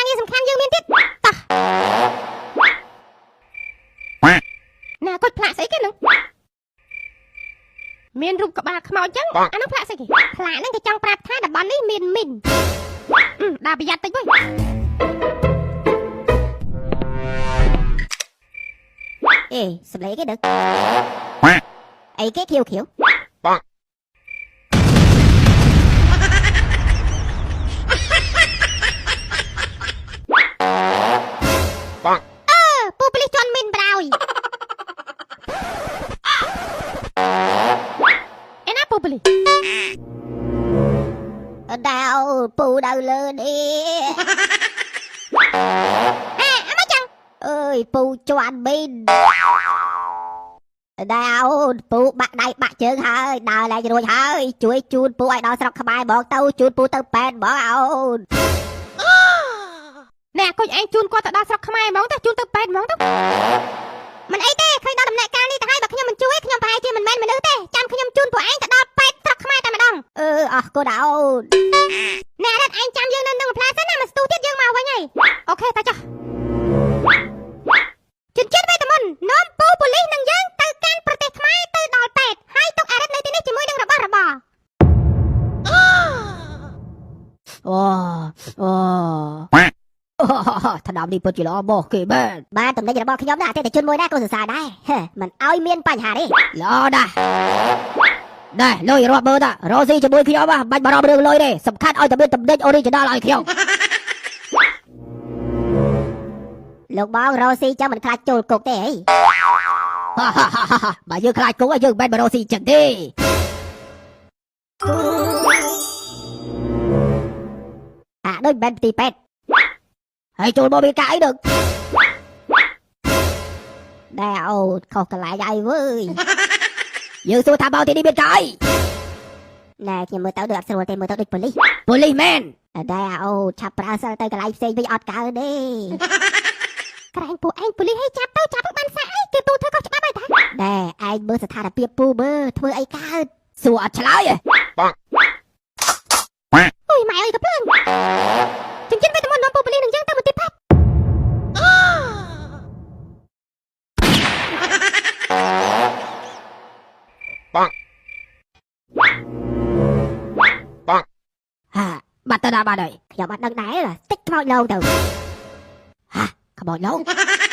ងារសំខាន់យើងមានទៀតតោះណាគាត់ផ្លាកស្អីគេនឹងមានរូបក្បាលខ្មោចចឹងអានោះផ្លាកស្អីគេផ្លាកហ្នឹងគេចង់ប្រាប់ថាតំបន់នេះមានមីនដើរប្រយ័ត្នតិចវិញអេសម្លេងគេដឹងអីគេខៀវខៀវពូប៉ូលីសជន់មីនប្រោយឯណាពូប៉ូលីសដាវពូដៅលើនេះអេអីចឹងអើយពូជន់មីនដាវពូបាក់ដៃបាក់ជើងហើយដើរឡើងរួចហើយជួយជូនពូឲ្យដល់ស្រុកខ្មែរហ្មងទៅជូនពូទៅប៉ែនហ្មងអូនណែកុយឯងជូនគាត់ទៅដល់ស្រុកខ្មែរហ្មងទៅជូនទៅប៉ែនហ្មងទៅមិនអីទេឃើញដល់ដំណាក់កាលនេះទៅហើយបើខ្ញុំមិនជួយខ្ញុំប្រហែលជាមិនមែនមនុស្សទេចាំខ្ញុំជូនពួកឯងទៅដល់ប៉ែនស្រុកខ្មែរតែម្ដងអរគុណអូនណែរត់ឯងចាំយើងនៅនឹងផ្លាសិនណាមកស្ទូទៀតយើងមកវិញហើយអូខេតាចុះជិនវេទមន្តនាំពូប៉ូលីសនឹងយើងទៅកាន់ប្រទេសខ្មែរទៅដល់ប៉ែនហើយទុកអារិតនៅទីនេះជាមួយនឹងរបស់របរថ្នាំនេះពិតជាល្អមកគេបានតំណែងរបស់ខ្ញុំណាអតិថិជនមួយណាក៏សរសើរដែរមិនឲ្យមានបញ្ហាទេល្អណាស់ដែរលុយរាប់មើលតារស់ស៊ីជាមួយខ្ញុំបាច់បារម្ភរឿងលុយទេសំខាន់ឲ្យតែមានតំណែង original ឲ្យខ្ញុំលោកបងរស់ស៊ីចាំមិនខ្លាចចូលគុកទេអីបើយើងខ្លាចគុកយើងមិនរស់ស៊ីចឹងទេដូចបែនទីពេទ្យហើយចូលមកមានការអីដឹងដែរអូនខុសកន្លែងអីវើយយើងសួរថាមកទីនេះមានការអីណែខ្ញុំមើលទៅដូចអត់ស្រួលទេមើលទៅដូចប៉ូលីសមែនដែរអូនឆាប់ប្រើសិលទៅកន្លែងផ្សេងវិញអត់កើទេក្រែងពួកឯងប៉ូលីសឲ្យចាប់បានសាក់អីគេពូធ្វើខុសច្បាប់ហើយតាដែរឯងមើលស្ថានភាពពូមើលធ្វើអីកើតសួរអត់ឆ្លើយអូយម៉ែអើយកាភ្លើងជិនវេទមន្តនាំពូប៉ូលីសនឹងយើងទៅមន្ទីរពេទ្យបាត់ទៅដល់បាត់ហើយខ្ញុំអត់ដឹងដែរតិចខ្មោចឡងទៅខ្មោចឡង